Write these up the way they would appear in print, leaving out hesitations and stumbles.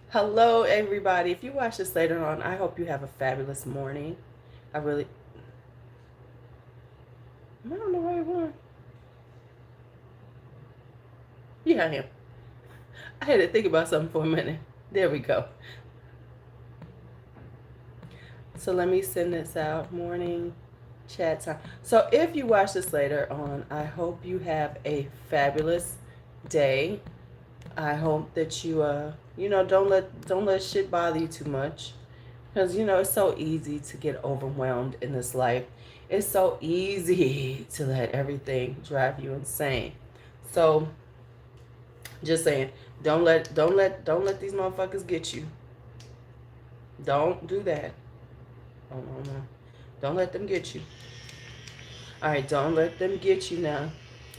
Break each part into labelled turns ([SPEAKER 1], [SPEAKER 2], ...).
[SPEAKER 1] Hello, everybody. If you watch this later on, I hope you have a fabulous morning. I really, am I on the right one? Yeah, I am. I had to think about something for a minute. There we go. So let me send this out. Morning chat time. So if you watch this later on, I hope you have a fabulous day. I hope that don't let shit bother you too much. Because, it's so easy to get overwhelmed in this life. It's so easy to let everything drive you insane. So, just saying, don't let these motherfuckers get you. Don't do that. Oh, no, no. Don't let them get you. All right, don't let them get you now.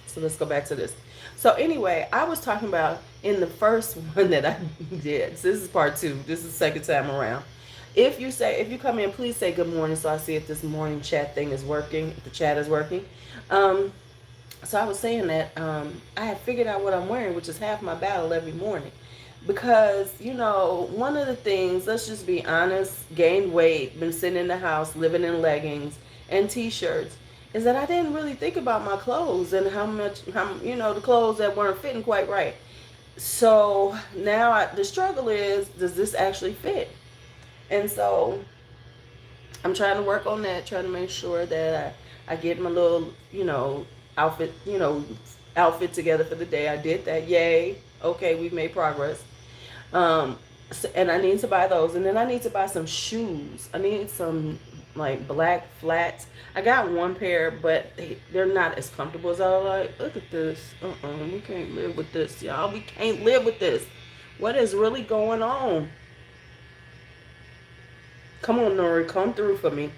[SPEAKER 1] So let's go back to this. So anyway, I was talking about in the first one that I did. So this is part two. This is the second time around. If you come in, please say good morning so I see if this morning chat thing is working, if the chat is working. Um, so I was saying that I had figured out what I'm wearing, which is half my battle every morning. Because, one of the things, let's just be honest, gained weight, been sitting in the house, living in leggings and t-shirts, is that I didn't really think about my clothes and the clothes that weren't fitting quite right. So now the struggle is, does this actually fit? And so I'm trying to work on that, trying to make sure that I get my little, outfit, outfit together for the day. I did that. Yay. Okay, we've made progress. And I need to buy those. And then I need to buy some shoes. I need some like black flats. I got one pair, but they're not as comfortable as I like. Look at this. We can't live with this, y'all. We can't live with this. What is really going on? Come on, Nori, come through for me.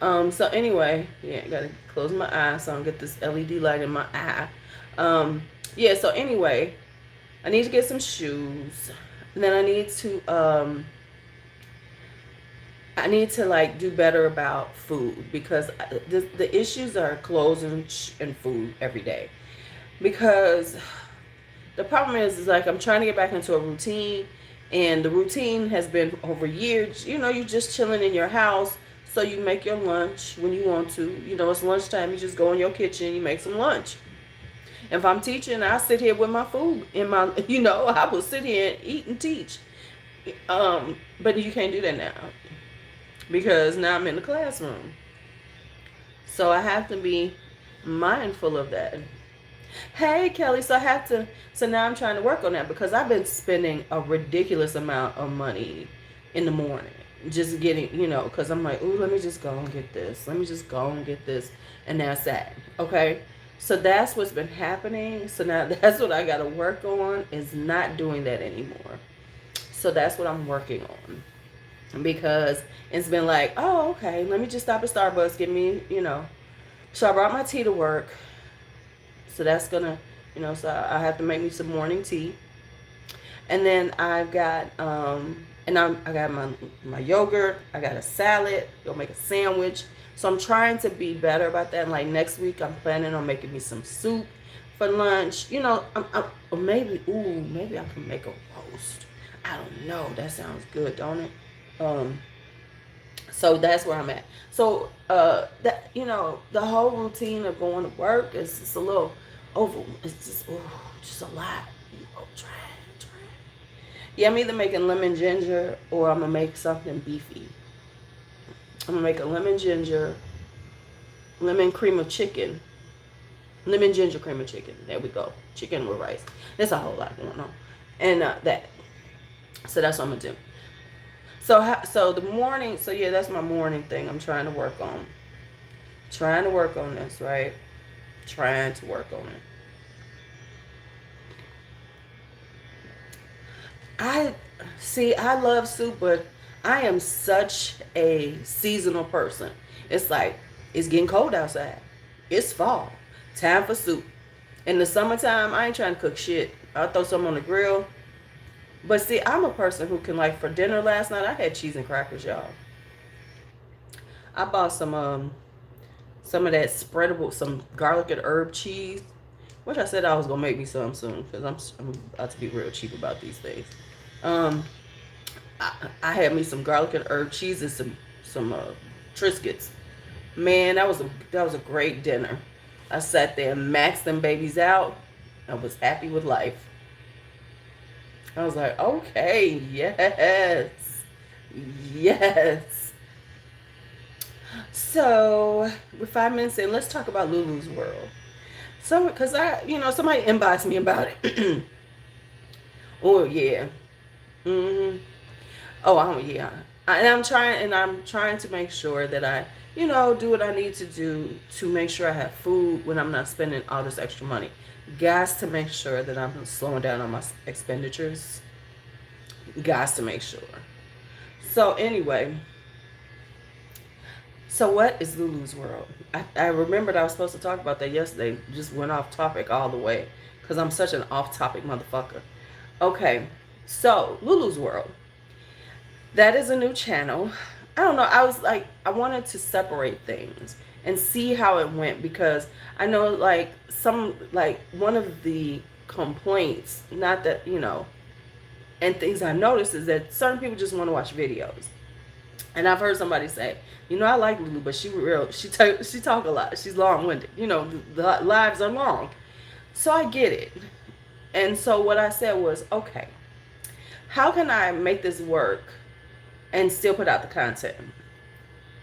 [SPEAKER 1] So anyway, yeah, I gotta close my eyes so I don't get this LED light in my eye. Um, yeah, so anyway, I need to get some shoes. And then I need to like do better about food because the issues are clothes and food every day. Because the problem is like I'm trying to get back into a routine, and the routine has been over years. You're just chilling in your house, so you make your lunch when you want to. It's lunchtime. You just go in your kitchen, you make some lunch. If I'm teaching, I sit here with my food in my. I will sit here and eat and teach. But you can't do that now because now I'm in the classroom. So I have to be mindful of that. Hey, Kelly. So now I'm trying to work on that because I've been spending a ridiculous amount of money in the morning. Just getting, because I'm like, ooh, let me just go and get this. Let me just go and get this. And that's that. Okay. So that's what's been happening. So now that's what I got to work on is not doing that anymore. So that's what I'm working on because it's been like, oh, okay, let me just stop at Starbucks, get me, So I brought my tea to work. So that's gonna, so I have to make me some morning tea. And then I've got, I got my yogurt. I got a salad. Go make a sandwich. So I'm trying to be better about that. And like next week, I'm planning on making me some soup for lunch. Or maybe I can make a roast. I don't know. That sounds good, don't it? Um, so that's where I'm at. So that the whole routine of going to work is just a little over. It's just a lot. Try. Yeah, I'm either making lemon ginger or I'm gonna make something beefy. I'm gonna make a lemon ginger, lemon cream of chicken, lemon ginger cream of chicken. There we go. Chicken with rice. There's a whole lot going on, and that. So that's what I'm gonna do. So the morning. So yeah, that's my morning thing. I'm trying to work on. Trying to work on this, right? Trying to work on it. I see. I love soup, but I am such a seasonal person. It's like it's getting cold outside. It's fall. Time for soup. In the summertime, I ain't trying to cook shit. I'll throw some on the grill. But see, I'm a person who can like for dinner last night. I had cheese and crackers, y'all. I bought some of that spreadable, some garlic and herb cheese, which I said I was gonna make me some soon because I'm about to be real cheap about these things. Um, I had me some garlic and herb cheese and some Triscuits. Man, that was a great dinner. I sat there and maxed them babies out. I was happy with life. I was like, okay, yes, yes. So we're 5 minutes in. Let's talk about LuuLuu's World. Because somebody inboxed me about it. Oh yeah. Hmm. Oh yeah. And I'm trying to make sure that I, do what I need to do to make sure I have food when I'm not spending all this extra money. Guys, to make sure that I'm slowing down on my expenditures. Guys, to make sure. So anyway, so what is LuuLuu's World? I remembered I was supposed to talk about that yesterday. Just went off topic all the way because I'm such an off topic motherfucker. Okay, so LuuLuu's World. That is a new channel. I don't know. I was like, I wanted to separate things and see how it went because I know like one of the complaints, not that, and things I noticed is that certain people just want to watch videos. And I've heard somebody say, I like Lulu, but she talk a lot. She's long-winded. The lives are long. So I get it. And so what I said was, okay, how can I make this work and still put out the content?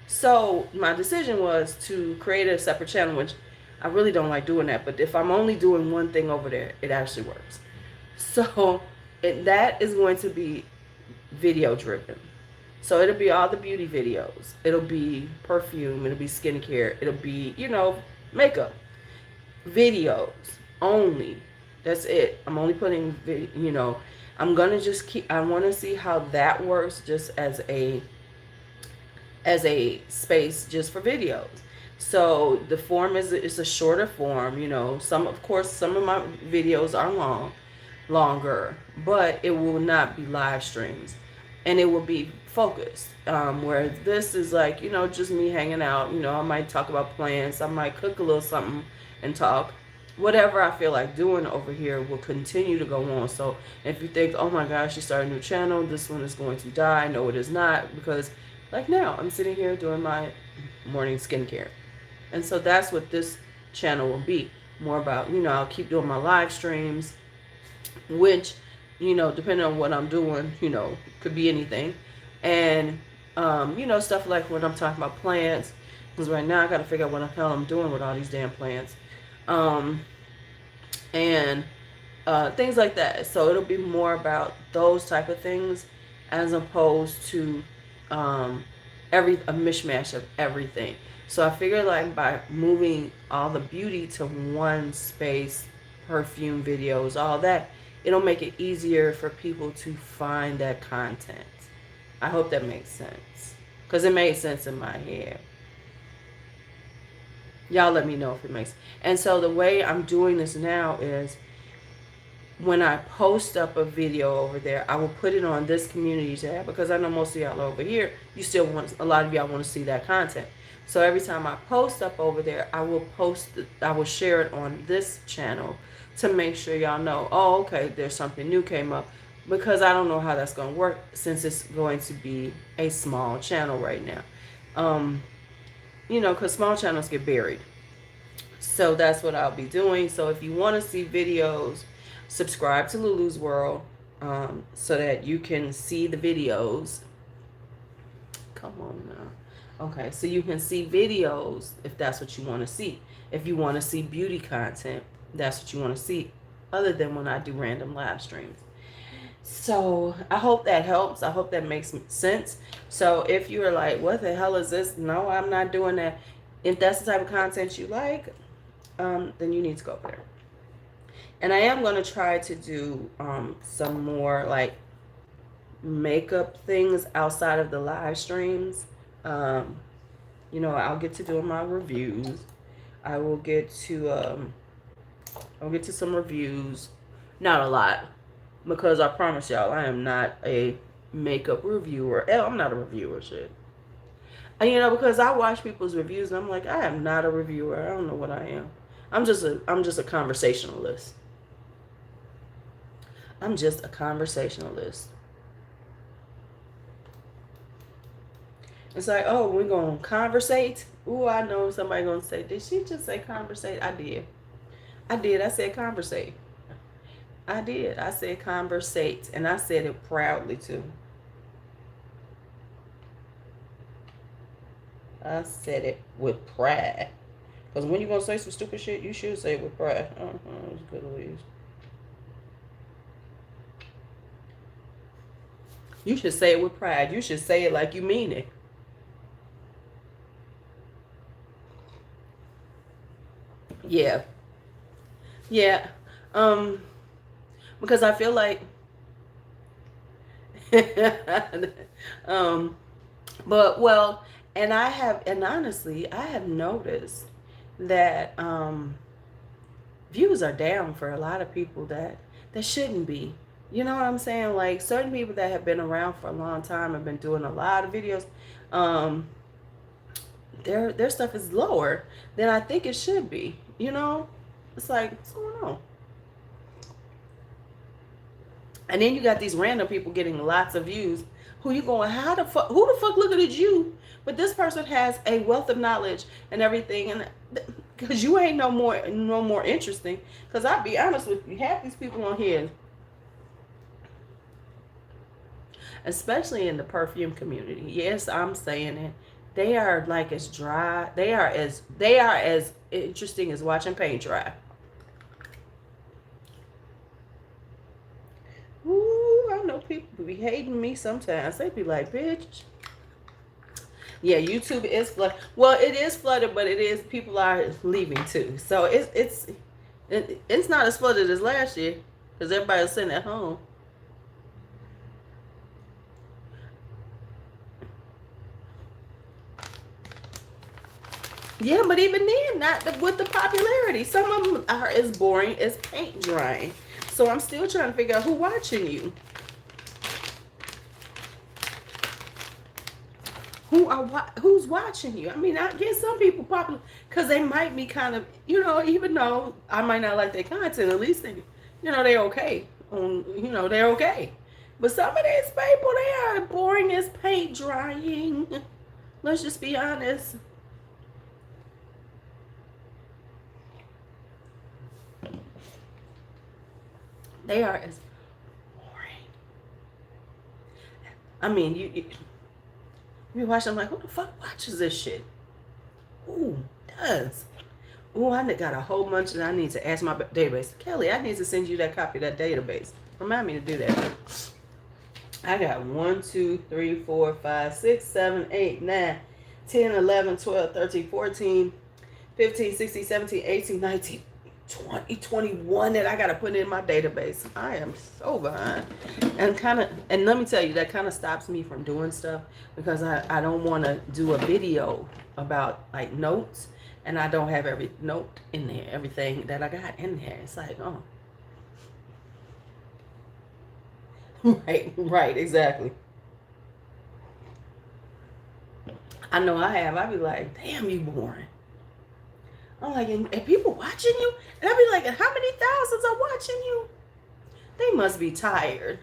[SPEAKER 1] So my decision was to create a separate channel, which I really don't like doing that. But if I'm only doing one thing over there, it actually works. So that is going to be video driven. So it'll be all the beauty videos. It'll be perfume. It'll be skincare. It'll be, makeup videos only. That's it. I'm only putting, I'm going to just I want to see how that works just as a space just for videos. So the form is a shorter form, some of my videos are longer, but it will not be live streams and it will be focused. Whereas this is like, just me hanging out, I might talk about plants, I might cook a little something and talk. Whatever I feel like doing over here will continue to go on. So if you think, oh my gosh, she started a new channel, this one is going to die. No, it is not, because like now I'm sitting here doing my morning skincare. And so that's what this channel will be. More about, I'll keep doing my live streams, which, depending on what I'm doing, could be anything. And, stuff like when I'm talking about plants, because right now I got to figure out what the hell I'm doing with all these damn plants. And things like that. So it'll be more about those type of things as opposed to a mishmash of everything. So I figured like by moving all the beauty to one space, perfume videos, all that, it'll make it easier for people to find that content. I hope that makes sense, because it made sense in my head. Y'all let me know if it makes. And so the way I'm doing this now is when I post up a video over there, I will put it on this community tab, because I know most of y'all are over here. A lot of y'all want to see that content. So every time I post up over there, I will share it on this channel to make sure y'all know, oh, okay, there's something new came up, because I don't know how that's going to work since it's going to be a small channel right now. Because small channels get buried. So that's what I'll be doing. So if you want to see videos, subscribe to LuuLuu's World, so that you can see the videos. Come on now. Okay, so you can see videos if that's what you want to see. If you want to see beauty content, that's what you want to see, other than when I do random live streams. So I hope that helps. I hope that makes sense. So if you're like, what the hell is this? No, I'm not doing that. If that's the type of content you like, then you need to go there. And I am going to try to do some more like makeup things outside of the live streams. I'll get to doing my reviews. I'll get to some reviews. Not a lot, because I promise y'all, I am not a makeup reviewer. I'm not a reviewer, shit. And because I watch people's reviews and I'm like, I am not a reviewer. I don't know what I am. I'm just a conversationalist. I'm just a conversationalist. It's like, oh, we're going to conversate. Ooh, I know somebody going to say, did she just say conversate? I did. I did. I said conversate. I did. I said conversate. And I said it proudly, too. I said it with pride. Because when you're going to say some stupid shit, you should say it with pride. It's good, Louise. You should say it with pride. You should say it like you mean it. Yeah. Yeah. Um, because I feel like um but well, and honestly, I have noticed that views are down for a lot of people that shouldn't be. You know what I'm saying? Like certain people that have been around for a long time, have been doing a lot of videos, um their stuff is lower than I think it should be. You know? It's like, what's going on? And then you got these random people getting lots of views. Who you going, how the fuck, who the fuck looking at you? But this person has a wealth of knowledge and everything. And because you ain't no more interesting. Because I'll be honest with you, half these people on here, especially in the perfume community, yes, I'm saying it, they are like as dry. They are as interesting as watching paint dry. Ooh, I know people be hating me sometimes. They be like, bitch. Yeah, YouTube is flooded. Well, it is flooded, but it is, people are leaving too. So it's not as flooded as last year because everybody's sitting at home. Yeah, but even then, not with the popularity. Some of them are as boring as paint drying. So I'm still trying to figure out who's watching you. Who's watching you? I mean, I guess some people popular because they might be kind of, even though I might not like their content, at least they're okay. They're okay. But some of these people, they are boring as paint drying. Let's just be honest. They are as boring. I mean, you watch them like, who the fuck watches this shit? Ooh, does. Ooh, I got a whole bunch that I need to ask my database. Kelly, I need to send you that copy of that database. Remind me to do that. I got 1, 2, 3, 4, 5, 6, 7, 8, 9, 10, 11, 12, 13, 14, 15, 16, 17, 18, 19, 20, 21 that I got to put in my database. I am so behind. And let me tell you, that kind of stops me from doing stuff because I don't want to do a video about like notes and I don't have every note in there, everything that I got in there. It's like, oh. Right, exactly. I know I have. I be like, damn, you boring. I'm like, and people watching you? And I be like, and how many thousands are watching you? They must be tired.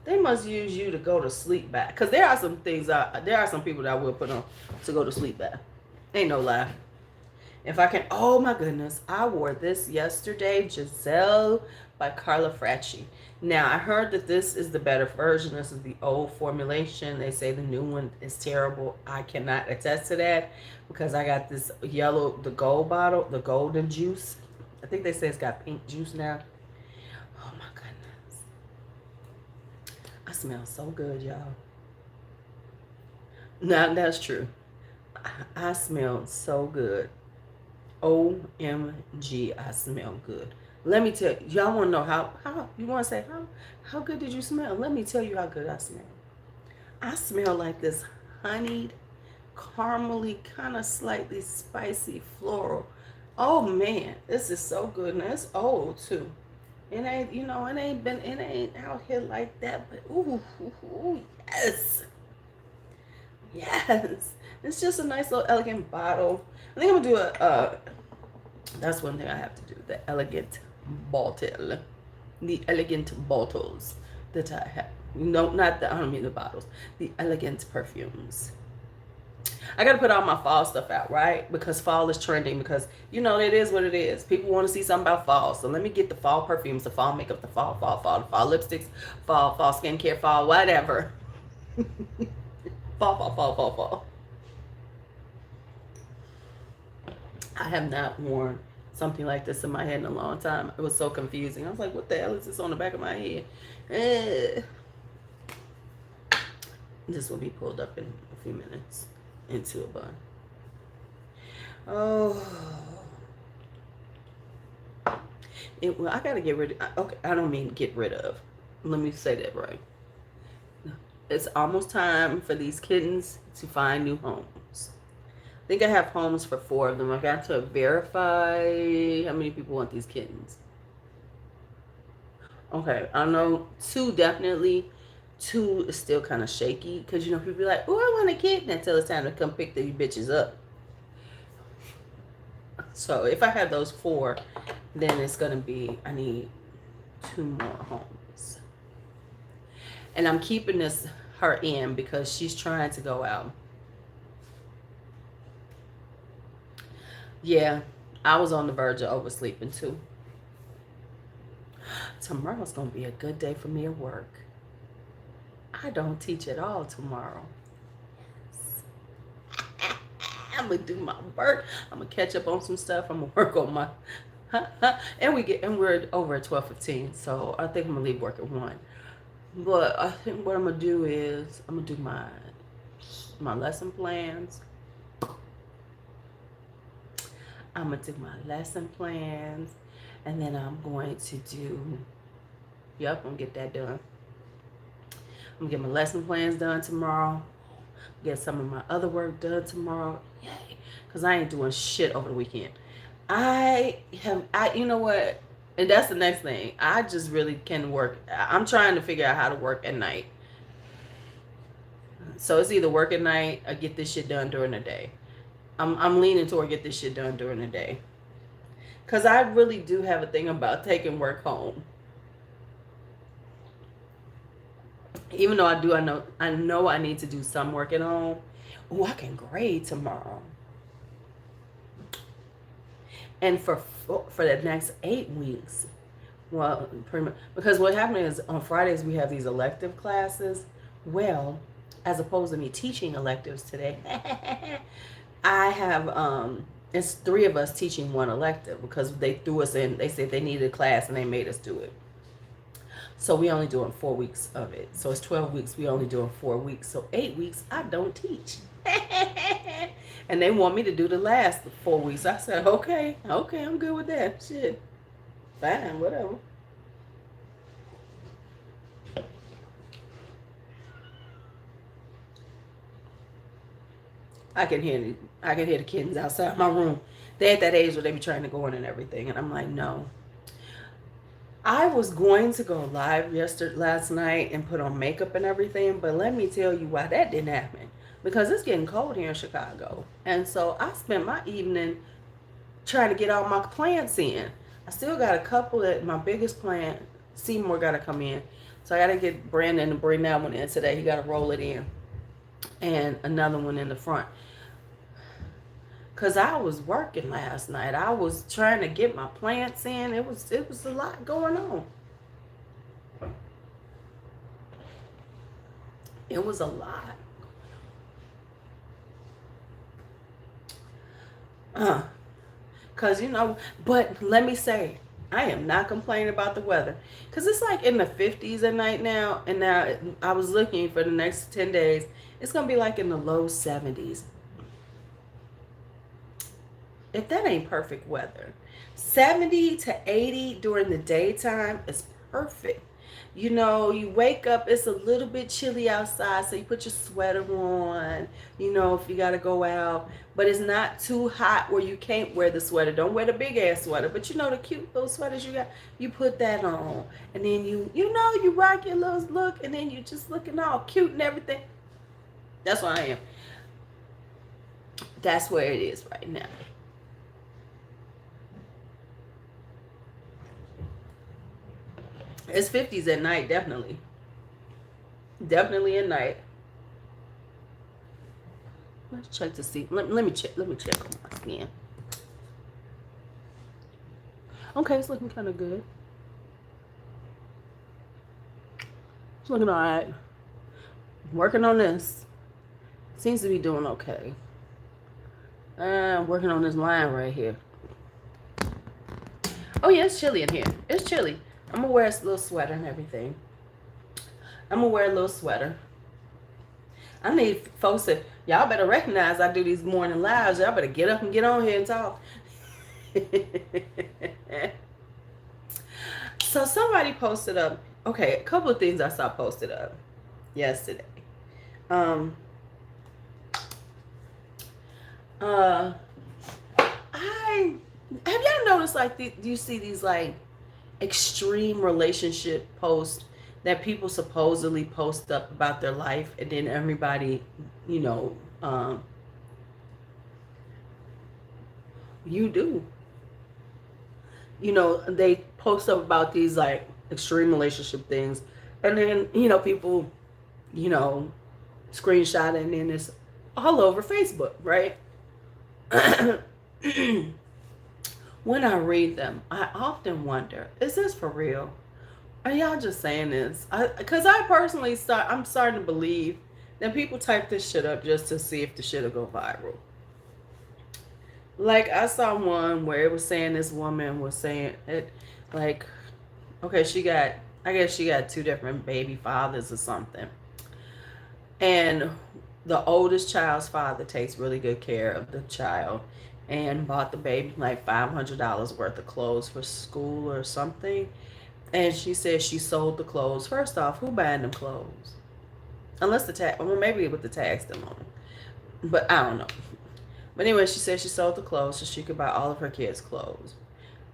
[SPEAKER 1] They must use you to go to sleep back. Because there are some things, there are some people that I will put on to go to sleep back. Ain't no lie. If I can, oh my goodness, I wore this yesterday, Giselle by Carla Fracci. Now, I heard that this is the better version. This is the old formulation. They say the new one is terrible. I cannot attest to that because I got this yellow, the gold bottle, the golden juice. I think they say it's got pink juice now. Oh my goodness. I smell so good, y'all. Now, that's true. I smell so good. OMG, I smell good. Let me tell you, y'all want to know how you want to say, how good did you smell? Let me tell you how good I smell. I smell like this honeyed, caramely, kind of slightly spicy floral. Oh man, this is so good. And it's old too. It ain't, it ain't out here like that, but ooh, yes. Yes. It's just a nice little elegant bottle. I think I'm gonna do that's one thing I have to do, the elegant bottle. The elegant bottles that I have. No, not the, I don't mean the bottles. The elegant perfumes. I got to put all my fall stuff out, right? Because fall is trending. Because you know it is what it is. People want to see something about fall, so let me get the fall perfumes, the fall makeup, the fall lipsticks, fall skincare, fall whatever. Fall. I have not worn something like this in my head in a long time. It was so confusing. I was like, what the hell is this on the back of my head? Eh. This will be pulled up in a few minutes into a bun. Oh. Well, I got to get rid of, okay, I don't mean get rid of. Let me say that right. It's almost time for these kittens to find new homes. I think I have homes for 4 of them. I got to verify how many people want these kittens. Okay, I know 2 definitely. 2 is still kind of shaky because, you know, people be like, oh, I want a kitten until it's time to come pick these bitches up. So if I have those 4, then it's going to be, I need 2 more homes. And I'm keeping her in because she's trying to go out. Yeah, I was on the verge of oversleeping too. Tomorrow's going to be a good day for me at work. I don't teach at all tomorrow. I'm going to do my work. I'm going to catch up on some stuff. I'm going to work on my... and we're over at 12:15, so I think I'm going to leave work at 1. But I think what I'm going to do is I'm going to do my lesson plans. I'm going to do my lesson plans. And then I'm going to do... Yep, I'm going to get that done. I'm going to get my lesson plans done tomorrow. Get some of my other work done tomorrow. Yay. Because I ain't doing shit over the weekend. You know what? And that's the next thing. I just really can work. I'm trying to figure out how to work at night. So it's either work at night or get this shit done during the day. I'm leaning toward get this shit done during the day. Because I really do have a thing about taking work home. Even though I know I need to do some work at home. Oh, I can grade tomorrow. And for the next 8 weeks, well, pretty much, because what happened is on Fridays we have these elective classes. Well, as opposed to me teaching electives today, I have it's 3 of us teaching 1 elective because they threw us in. They said they needed a class and they made us do it. So we only doing 4 weeks of it. So it's 12 weeks. We only doing 4 weeks. So 8 weeks I don't teach. And they want me to do the last 4 weeks. I said, okay, I'm good with that. Shit. Fine, whatever. I can hear the kittens outside my room. They're at that age where they be trying to go in and everything. And I'm like, no. I was going to go live last night and put on makeup and everything, but let me tell you why that didn't happen. Because it's getting cold here in Chicago. And so I spent my evening trying to get all my plants in. I still got a couple that my biggest plant, Seymour, got to come in. So I got to get Brandon to bring that one in today. He got to roll it in. And another one in the front. Because I was working last night. I was trying to get my plants in. It was a lot going on. It was a lot. Because, but let me say, I am not complaining about the weather. Because it's like in the 50s at night now. And now I was looking for the next 10 days. It's going to be like in the low 70s. If that ain't perfect weather. 70 to 80 during the daytime is perfect. You wake up, it's a little bit chilly outside, so you put your sweater on, if you got to go out. But it's not too hot where you can't wear the sweater. Don't wear the big ass sweater. But the cute little sweaters you got, you put that on. And then you rock your little look, and then you just looking all cute and everything. That's what I am. That's where it is right now. It's 50s at night, definitely. Definitely at night. Let's check to see. Let me check. Let me check on my skin. Okay, it's looking kind of good. It's looking all right. Working on this. Seems to be doing okay. I'm working on this line right here. Oh yeah, it's chilly in here. It's chilly. I'm gonna wear a little sweater and everything. I'm gonna wear a little sweater. I need folks to, y'all better recognize I do these morning lives. Y'all better get up and get on here and talk. So somebody posted up, okay, a couple of things I saw posted up yesterday. I have y'all noticed like do you see these like extreme relationship posts that people supposedly post up about their life, and then everybody, you know, you do, you know, they post up about these like extreme relationship things, and then you know people, you know, screenshot, and then it's all over Facebook, right? When I read them, I often wonder, is this for real? Are y'all just saying this? Because I personally I'm starting to believe that people type this shit up just to see if the shit will go viral. Like I saw one where it was saying this woman was saying it, like, okay, I guess she got two different baby fathers or something. And the oldest child's father takes really good care of the child and bought the baby like $500 worth of clothes for school or something. And she said she sold the clothes. First off, who buying them clothes? Unless the tag, well, maybe with the tags still on them. But I don't know. But anyway, she said she sold the clothes so she could buy all of her kids' clothes.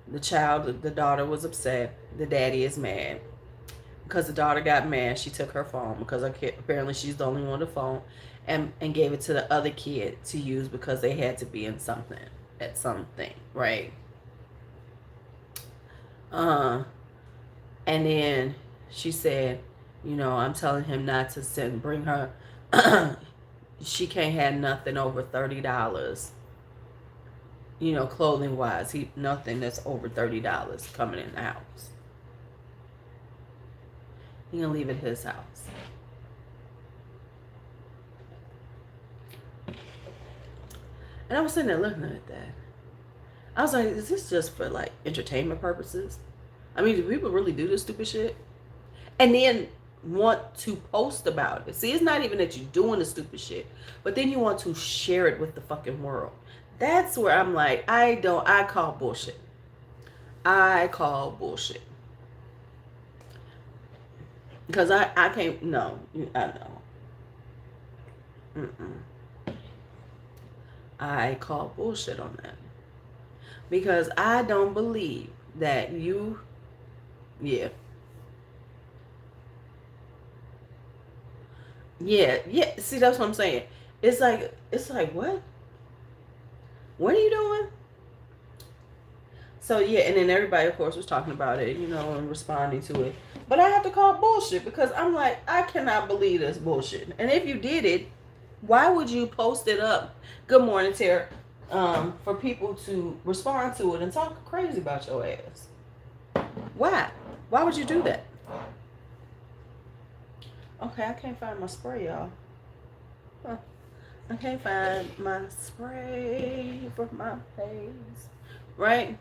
[SPEAKER 1] The daughter was upset. The daddy is mad. Because the daughter got mad, she took her phone because apparently she's the only one with the phone, and gave it to the other kid to use because they had to be in something at something, right? And then she said, you know, I'm telling him not to bring her. She can't have nothing over $30. You know, clothing wise, nothing that's over $30 coming in the house. He gonna leave it his house. And I was sitting there looking at that. I was like, is this just for like entertainment purposes? I mean, do people really do this stupid shit? And then want to post about it. See, it's not even that you're doing the stupid shit, but then you want to share it with the fucking world. That's where I'm like, I call bullshit. I call bullshit. Because I can't, no, I know. I call bullshit on that. Because I don't believe that yeah. Yeah, see, that's what I'm saying. It's like, what? What are you doing? So, yeah, and then everybody, of course, was talking about it, you know, and responding to it. But I have to call bullshit because I'm like, I cannot believe this bullshit. And if you did it, why would you post it up? Good morning, Tara. For people to respond to it and talk crazy about your ass. Why? Why would you do that? Okay, I can't find my spray, y'all. Huh. I can't find my spray for my face. Right?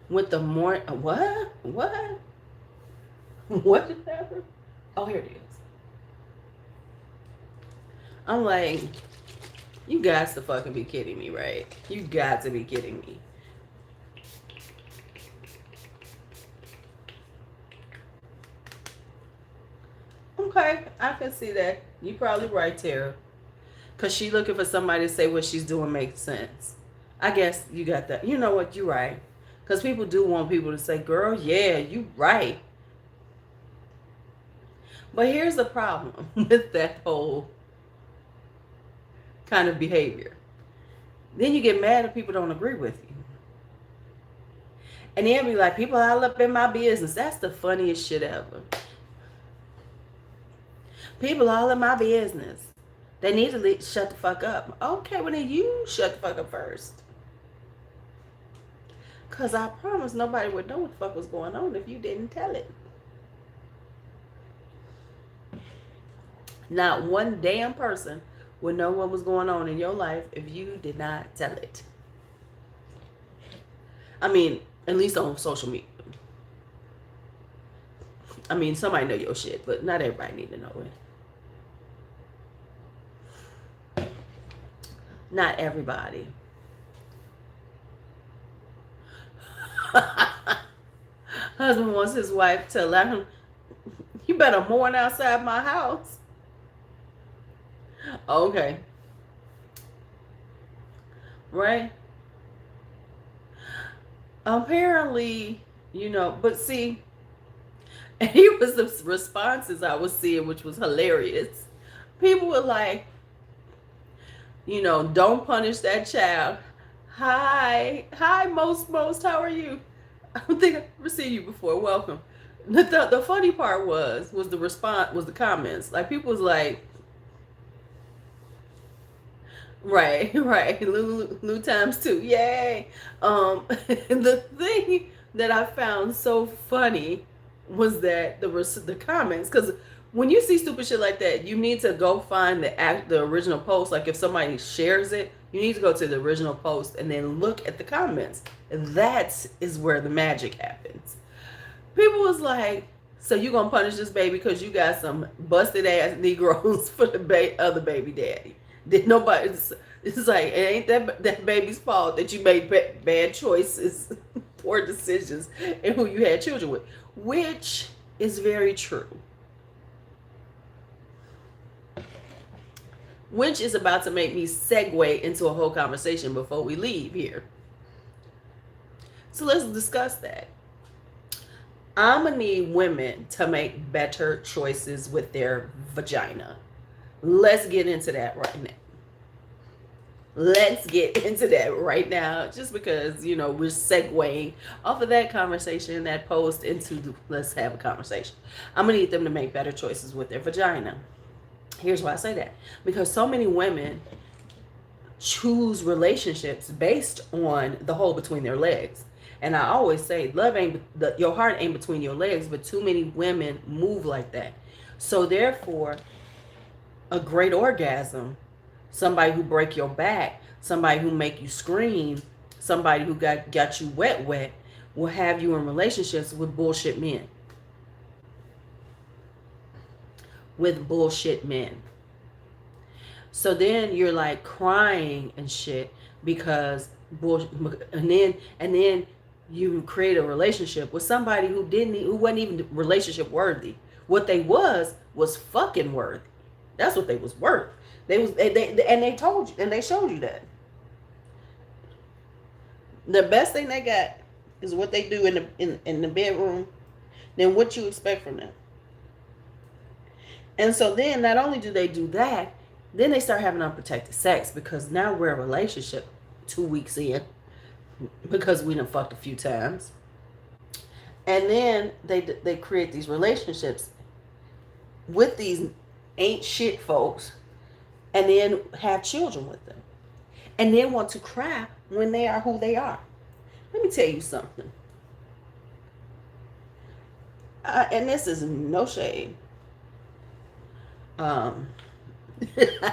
[SPEAKER 1] With the more, what? What did happen? Oh, here it is. I'm like, you got to fucking be kidding me, right? You got to be kidding me. Okay, I can see that. You probably right, Tara. Because she looking for somebody to say what she's doing makes sense. I guess you got that. You know what? You're right. Because people do want people to say, girl, yeah, you right. But here's the problem with that whole kind of behavior. Then you get mad if people don't agree with you. And then be like, people all up in my business. That's the funniest shit ever. People all in my business. They need to shut the fuck up. Okay, well then you shut the fuck up first. Because I promise nobody would know what the fuck was going on if you didn't tell it. Not one damn person would know what was going on in your life if you did not tell it. I mean, at least on social media. I mean, somebody know your shit, but not everybody need to know it. Not everybody. Husband wants his wife to let him, you better mourn outside my house. Okay. Right? Apparently, but see, and here was the responses I was seeing, which was hilarious. People were like, don't punish that child. Hi, most, how are you? I don't think I've ever seen you before. Welcome. The funny part was the response, was the comments. Like, people was like, right, Lou times 2, yay. The thing that I found so funny was that the comments, because when you see stupid shit like that, you need to go find the original post. Like, if somebody shares it, you need to go to the original post and then look at the comments. That is where the magic happens. People was like, so you gonna punish this baby because you got some busted ass Negroes for the other baby daddy? Did nobody? It's like, it ain't that baby's fault that you made bad choices, poor decisions, and who you had children with, which is very true. Which is about to make me segue into a whole conversation before we leave here. So let's discuss that. I'm going to need women to make better choices with their vagina. Let's get into that right now. Let's get into that right now, just because, we're segueing off of that conversation, that post, into let's have a conversation. I'm going to need them to make better choices with their vagina. Here's why I say that. Because so many women choose relationships based on the hole between their legs. And I always say, your heart ain't between your legs, but too many women move like that. So therefore, a great orgasm, somebody who break your back, somebody who make you scream, somebody who got you wet, will have you in relationships with bullshit men. With bullshit men. So then you're like crying and shit because and then you create a relationship with somebody who wasn't even relationship worthy. What they was fucking worthy. That's what they was worth. They told you, and they showed you that. The best thing they got is what they do in the bedroom. Then what you expect from them. And so then not only do they do that, then they start having unprotected sex, because now we're in a relationship 2 weeks in, because we done fucked a few times. And then they create these relationships with these ain't shit folks, and then have children with them, and then want to cry when they are who they are. Let me tell you something. And this is no shade.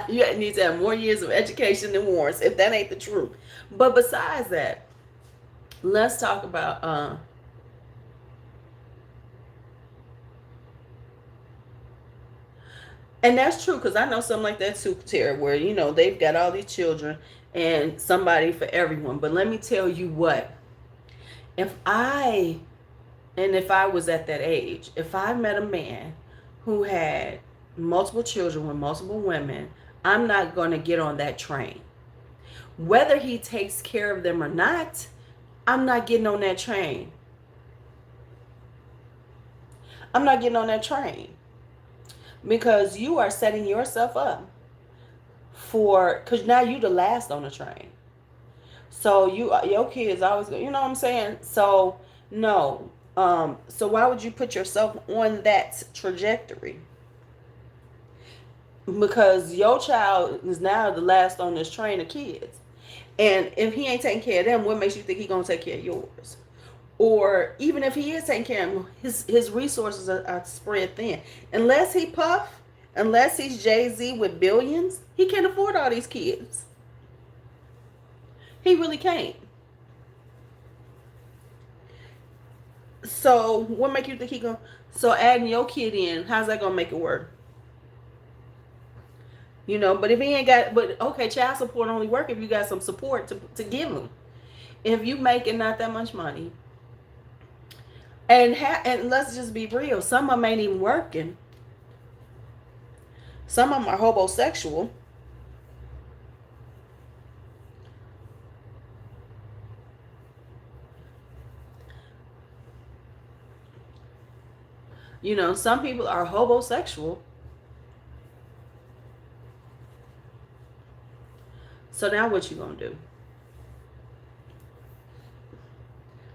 [SPEAKER 1] You need to have more years of education than Warren's, if that ain't the truth. But besides that, let's talk about and that's true, because I know something like that too, Tara, where they've got all these children and somebody for everyone. But let me tell you what, if I was at that age, if I met a man who had multiple children with multiple women, I'm not going to get on that train. Whether he takes care of them or not, I'm not getting on that train. I'm not getting on that train, because you are setting yourself up because now you the last on the train. So your kids always go, you know what I'm saying? So no. So why would you put yourself on that trajectory? because your child is now the last on this train of kids. And if he ain't taking care of them, what makes you think he gonna take care of yours? Or even if he is taking care of them, his resources are spread thin. Unless he Puff, unless he's Jay-Z with billions, he can't afford all these kids. He really can't. So what make you think he gonna? So adding your kid in, how's that gonna make it work? But if he ain't got, but okay, child support only work if you got some support to give him. If you making not that much money, and let's just be real, some of them ain't even working. Some of them are homosexual. Some people are homosexual. So now what you gonna do?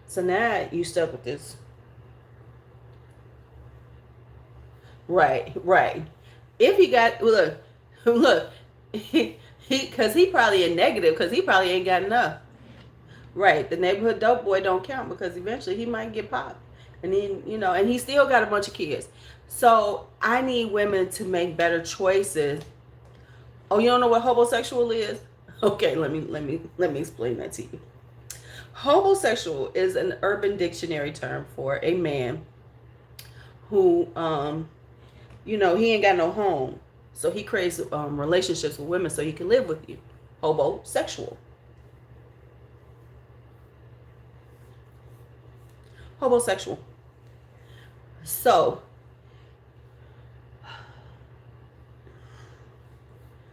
[SPEAKER 1] So now you stuck with this. Right, right. If he got look, because he probably in negative because he probably ain't got enough. Right, the neighborhood dope boy don't count because eventually he might get popped, and then and he still got a bunch of kids. So I need women to make better choices. Oh, you don't know what homosexual is? Okay, let me explain that to you. Homosexual is an Urban Dictionary term for a man who he ain't got no home, so he creates relationships with women so he can live with you. Homosexual. Homosexual. So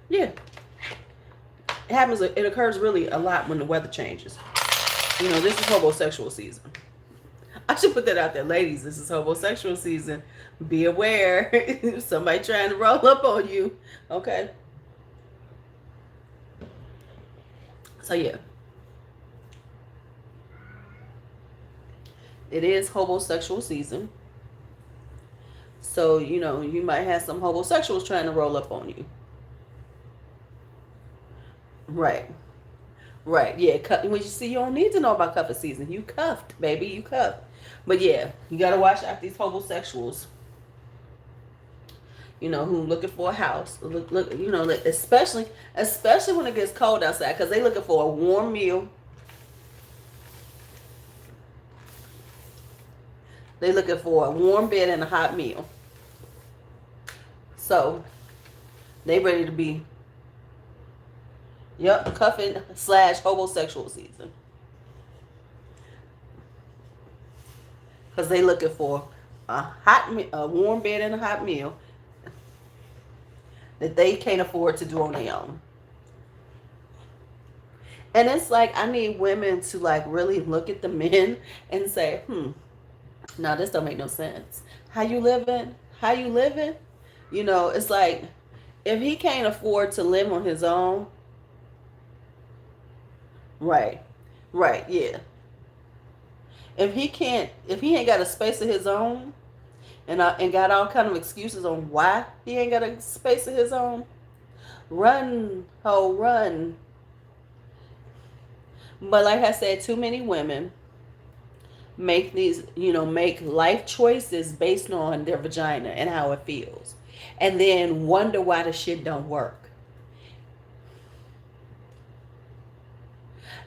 [SPEAKER 1] yeah, it happens. It occurs really a lot when the weather changes. This is homosexual season. I should put that out there, ladies. This is homosexual season. Be aware. Somebody trying to roll up on you. Okay. So yeah, it is homosexual season. So you might have some homosexuals trying to roll up on you. Right. Right. Yeah. When you see, you don't need to know about cuffing season. You cuffed, baby. You cuffed. But yeah, you gotta watch out these homosexuals. Who looking for a house. Look. Especially when it gets cold outside, because they looking for a warm meal. They looking for a warm bed and a hot meal. So they ready to be. Yep, cuffing / homosexual season. Because they looking for a warm bed and a hot meal that they can't afford to do on their own. And it's like, I need women to really look at the men and say, no, this don't make no sense. How you living? How you living? It's like, if he can't afford to live on his own. Right. Right, yeah. If he ain't got a space of his own, and got all kind of excuses on why he ain't got a space of his own, run, ho, run. But like I said, too many women make make life choices based on their vagina and how it feels, and then wonder why the shit don't work.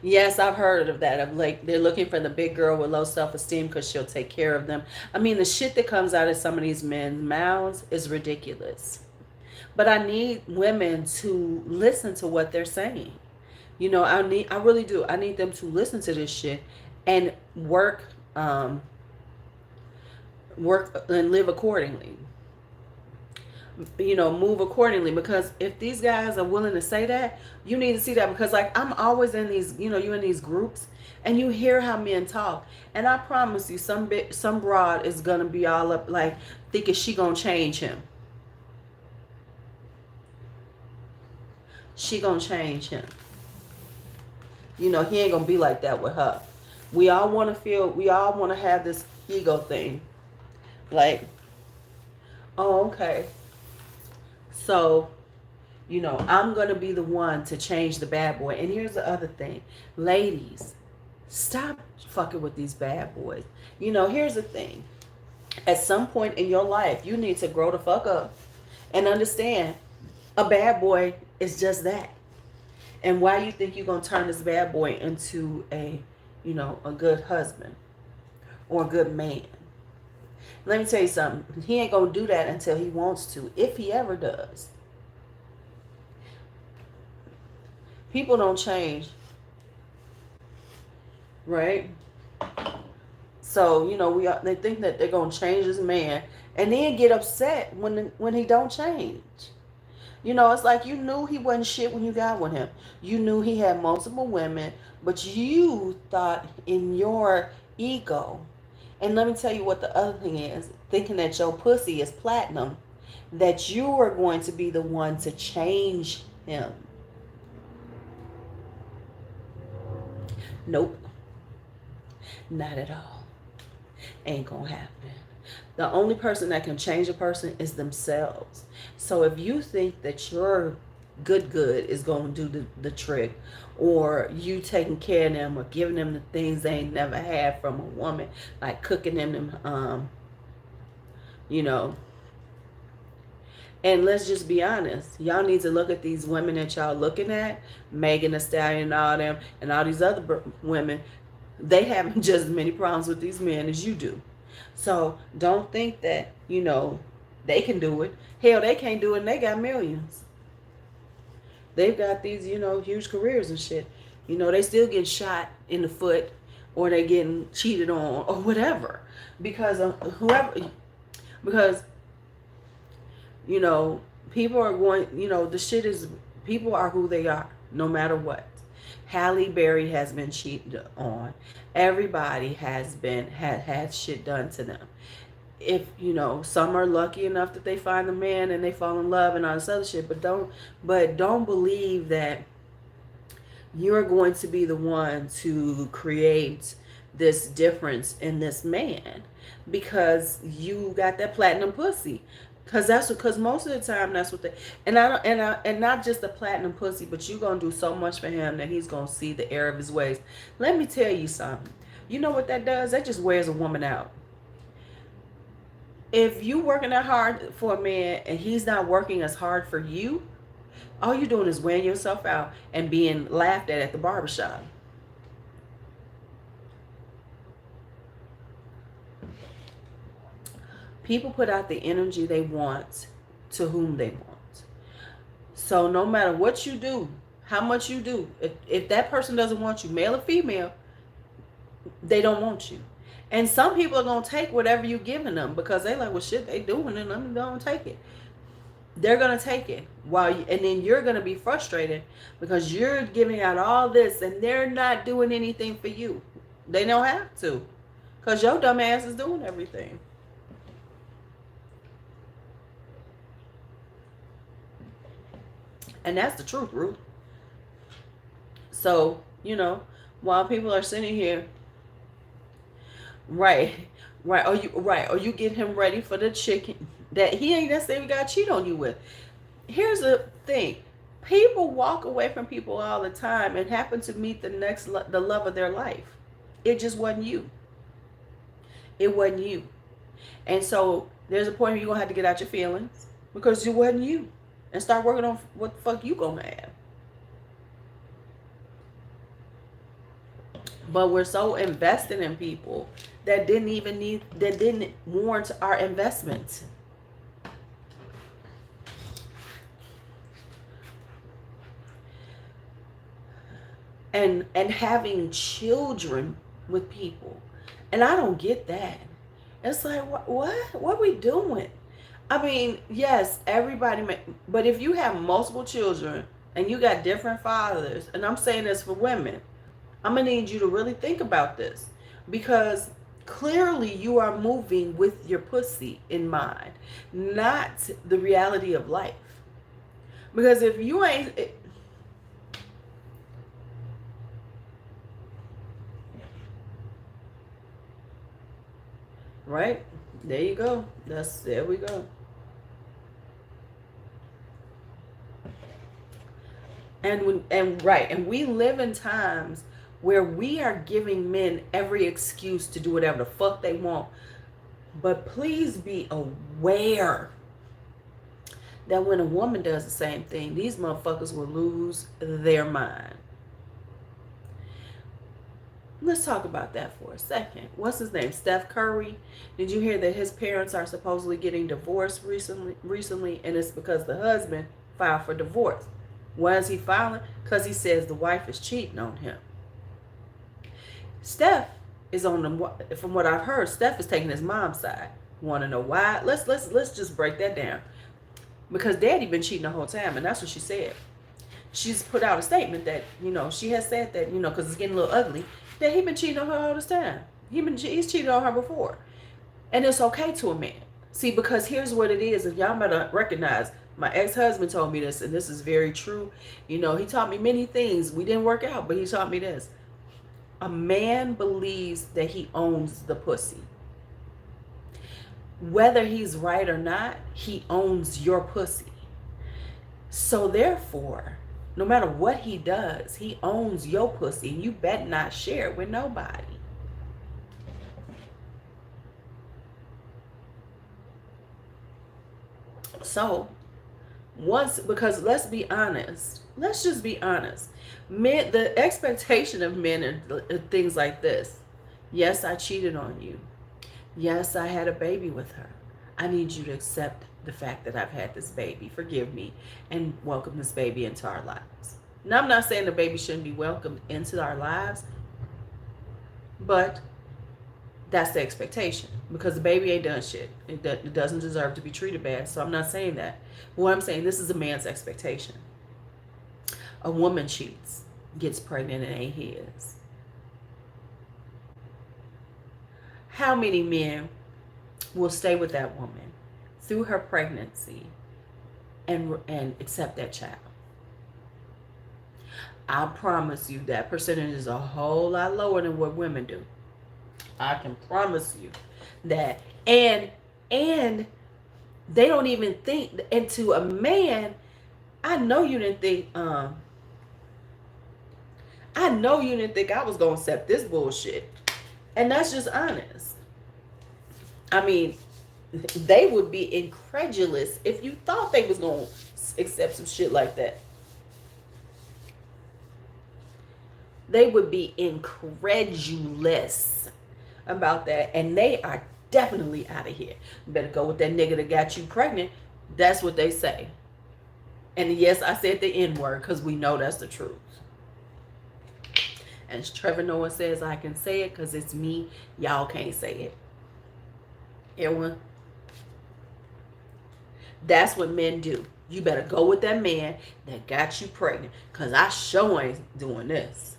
[SPEAKER 1] Yes, I've heard of that. Of they're looking for the big girl with low self-esteem because she'll take care of them. I mean, the shit that comes out of some of these men's mouths is ridiculous. But I need women to listen to what they're saying. I really do. I need them to listen to this shit and work and live accordingly. Move accordingly, because if these guys are willing to say that, you need to see that, because I'm always in these, you're in these groups and you hear how men talk, and I promise you some broad is gonna be all up thinking she gonna change him. She gonna change him. He ain't gonna be like that with her. We all want to have this ego thing, oh, okay, so You know, I'm going to be the one to change the bad boy. And here's the other thing. Ladies, stop fucking with these bad boys. You know, here's the thing. At some point in your life, you need to grow the fuck up and understand a bad boy is just that. And why you think you're going to turn this bad boy into a, you know, a good husband or a good man. Let me tell you something. He ain't going to do that until he wants to, if he ever does. People don't change, right? So, you know, they think that they're going to change this man and then get upset when he don't change. You know, it's like you knew he wasn't shit when you got with him. You knew he had multiple women, but you thought in your ego. And let me tell you what the other thing is. Thinking that your pussy is platinum, that you are going to be the one to change him. Nope. Not at all. Ain't gonna happen. The only person that can change a person is themselves. So if you think that your good is going to do the trick, or you taking care of them or giving them the things they ain't never had from a woman, like cooking them, you know, and let's just be honest, y'all need to look at these women that y'all looking at, Megan Thee Stallion and all them, and all these other women. They have just as many problems with these men as you do. So don't think that, you know, they can do it. Hell, they can't do it and they got millions. They've got these, you know, huge careers and shit. You know, they still get shot in the foot, or they getting cheated on or whatever. Because because, you know, people are going, you know, the shit is, people are who they are, no matter what. Halle Berry has been cheated on. Everybody has been had shit done to them. If, you know, some are lucky enough that they find a man and they fall in love and all this other shit, but don't believe that you're going to be the one to create this difference in this man because you got that platinum pussy. Because most of the time that's what they, and not just the platinum pussy, but you gonna do so much for him that he's gonna see the error of his ways. Let me tell you something. You know what that does? That just wears a woman out. If you working that hard for a man and he's not working as hard for you, all you're doing is wearing yourself out and being laughed at the barbershop. People put out the energy they want to whom they want. So no matter what you do, how much you do, if that person doesn't want you, male or female, they don't want you. And some people are going to take whatever you're giving them because they like, well, shit, they doing it, I'm going to take it. They're going to take it. And then you're going to be frustrated because you're giving out all this and they're not doing anything for you. They don't have to because your dumb ass is doing everything. And that's the truth, Ruth. So, you know, while people are sitting here, right, or you get him ready for the chicken that he ain't necessarily got to cheat on you with. Here's the thing. People walk away from people all the time and happen to meet the love of their life. It just wasn't you. It wasn't you. And so there's a point where you're going to have to get out your feelings because it wasn't you. And start working on what the fuck you gonna have. But we're so invested in people that didn't warrant our investment. And having children with people. And I don't get that. It's like, what are we doing? I mean, yes, everybody but if you have multiple children and you got different fathers, and I'm saying this for women, I'm going to need you to really think about this because clearly you are moving with your pussy in mind, not the reality of life. Because if you ain't... Right? There you go. There we go. And we live in times where we are giving men every excuse to do whatever the fuck they want. But please be aware that when a woman does the same thing, these motherfuckers will lose their mind. Let's talk about that for a second. What's his name? Steph Curry. Did you hear that his parents are supposedly getting divorced recently, and it's because the husband filed for divorce. Why is he filing? Because he says the wife is cheating on him. Steph is on the, from what I've heard, Steph is taking his mom's side. Want to know why? Let's just break that down. Because daddy been cheating the whole time, and that's what she said. She's put out a statement that, she has said that, because it's getting a little ugly, that he been cheating on her all this time. He's cheated on her before. And it's okay to a man. See, because here's what it is, and y'all better recognize, my ex-husband told me this, and this is very true. He taught me many things. We didn't work out, but he taught me this. A man believes that he owns the pussy. Whether he's right or not, he owns your pussy. So therefore, no matter what he does, he owns your pussy, and you better not share it with nobody. So, because let's be honest, let's just be honest. Men, the expectation of men are things like this. Yes, I cheated on you. Yes, I had a baby with her. I need you to accept the fact that I've had this baby. Forgive me and welcome this baby into our lives. Now, I'm not saying the baby shouldn't be welcomed into our lives, but that's the expectation, because the baby ain't done shit. It doesn't deserve to be treated bad. So I'm not saying that. What I'm saying, this is a man's expectation. A woman cheats, gets pregnant, and ain't his. How many men will stay with that woman through her pregnancy and accept that child? I promise you that percentage is a whole lot lower than what women do. I can promise you that. And they don't even think, and to a man, I know you didn't think I was gonna accept this bullshit. And that's just honest. I mean, they would be incredulous if you thought they was gonna accept some shit like that. They would be incredulous about that, and they are definitely out of here. You better go with that nigga that got you pregnant. That's what they say. And yes, I said the N-word because we know that's the truth. And Trevor Noah says I can say it because it's me. Y'all can't say it. Everyone. That's what men do. You better go with that man that got you pregnant, because I sure ain't doing this.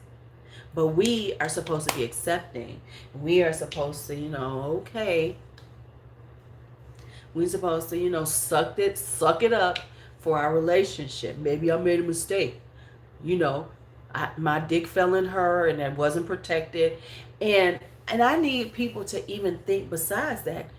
[SPEAKER 1] But we are supposed to be accepting. We are supposed to, okay. We're supposed to, suck it up for our relationship. Maybe I made a mistake. My dick fell in her and it wasn't protected. And I need people to even think besides that.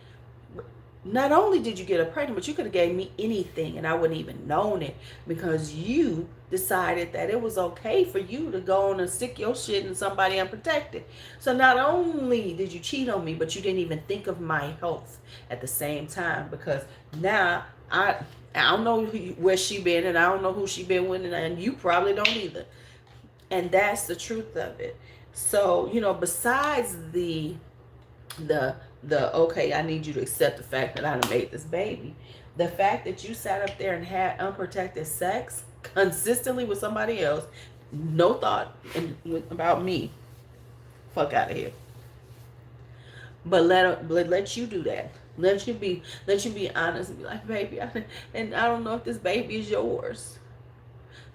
[SPEAKER 1] Not only did you get her pregnant, but you could have gave me anything and I wouldn't even known it, because you decided that it was okay for you to go on and stick your shit in somebody unprotected. So not only did you cheat on me, but you didn't even think of my health at the same time, because now I don't know where she been, and I don't know who she been with, and you probably don't either. And that's the truth of it. So, besides the okay, I need you to accept the fact that I done made this baby. The fact that you sat up there and had unprotected sex consistently with somebody else, no thought about me. Fuck out of here. But let you do that. Let you be honest and be like, baby, I don't know if this baby is yours.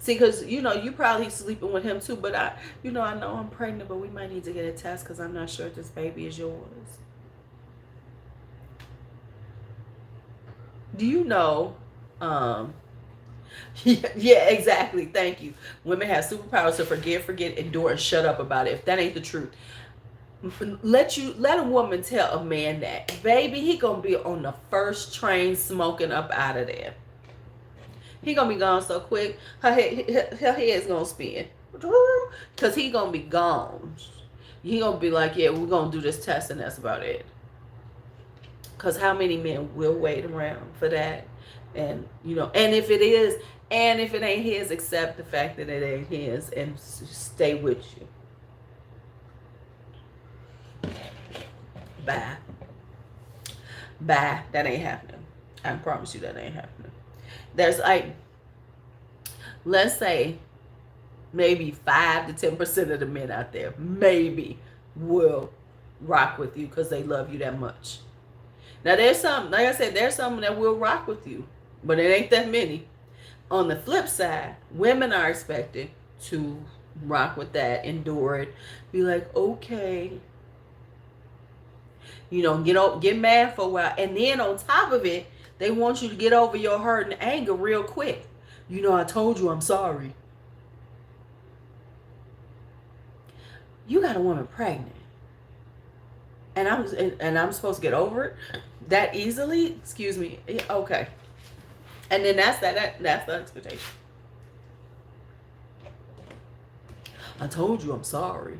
[SPEAKER 1] See, because, you probably sleeping with him too, but I know I'm pregnant, but we might need to get a test because I'm not sure if this baby is yours. Do you know, yeah, exactly. Thank you. Women have superpowers to forget, endure, and shut up about it. If that ain't the truth, let a woman tell a man that, baby, he gonna be on the first train smoking up out of there. He gonna be gone so quick. Her head's gonna spin. Cause he gonna be gone. He gonna be like, yeah, we're gonna do this test and that's about it. Cause how many men will wait around for that? And and if it is, and if it ain't his, accept the fact that it ain't his and stay with you. Bye. Bye. That ain't happening. I promise you that ain't happening. There's like, let's say maybe 5 to 10% of the men out there maybe will rock with you because they love you that much. Now there's some, like I said, there's some that will rock with you, but it ain't that many. On the flip side, women are expected to rock with that, endure it, be like, okay, get mad for a while, and then on top of it, they want you to get over your hurt and anger real quick. I told you I'm sorry. You got a woman pregnant, and I'm supposed to get over it that easily? Excuse me. Okay. And then that's the expectation. I told you I'm sorry.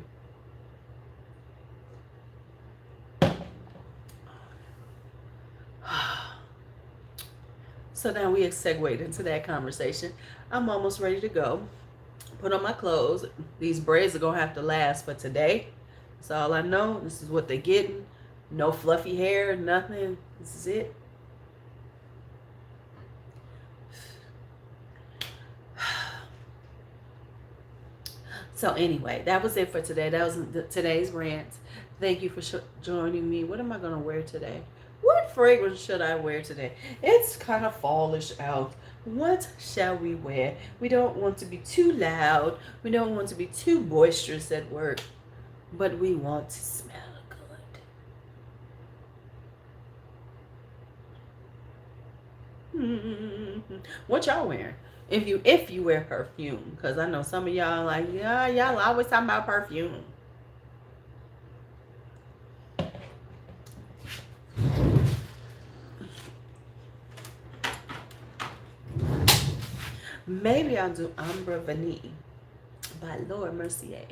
[SPEAKER 1] So now we have segued into that conversation. I'm almost ready to go. Put on my clothes. These braids are going to have to last for today. That's all I know. This is what they're getting. No fluffy hair, nothing. This is it. So anyway, that was it for today. That was today's rant. Thank you for joining me. What am I going to wear today? What fragrance should I wear today? It's kind of fallish out. What shall we wear? We don't want to be too loud. We don't want to be too boisterous at work. But we want to smell good. What y'all wearing? If you wear perfume. Because I know some of y'all like, yeah, y'all always talking about perfume. Maybe I'll do Ombre Vanille by Laura Mercier.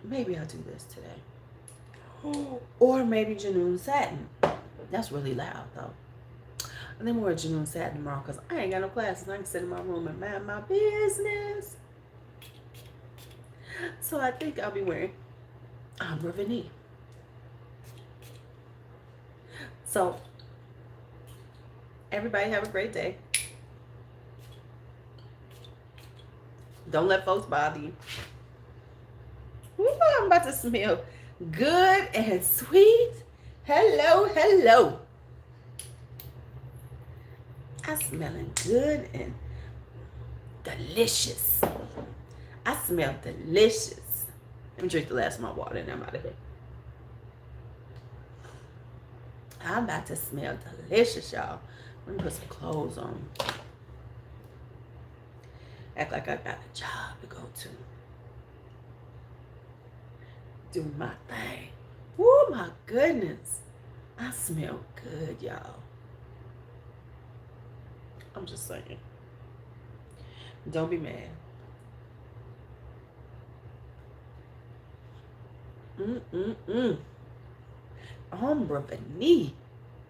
[SPEAKER 1] Maybe I'll do this today. Or maybe Janoon Satin. That's really loud though. And then wear Janoon Satin tomorrow because I ain't got no classes. I can sit in my room and mind my business. So I think I'll be wearing Ombre Vanille. So everybody have a great day. Don't let folks bother you. Ooh, I'm about to smell good and sweet. Hello, hello. I'm smelling good and delicious. I smell delicious. Let me drink the last of my water and I'm out of here. I'm about to smell delicious, y'all. Let me put some clothes on. Act like I got a job to go to. Do my thing. Oh my goodness. I smell good, y'all. I'm just saying. Don't be mad. Ombre Vanille.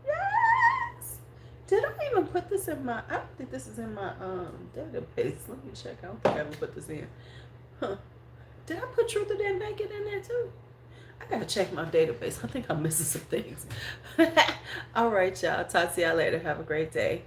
[SPEAKER 1] Yes. Did I even put this in my? I don't think this is in my database. Let me check. I don't think I ever put this in. Huh? Did I put Truth or Dare Naked in there too? I gotta check my database. I think I'm missing some things. All right, y'all. Talk to y'all later. Have a great day.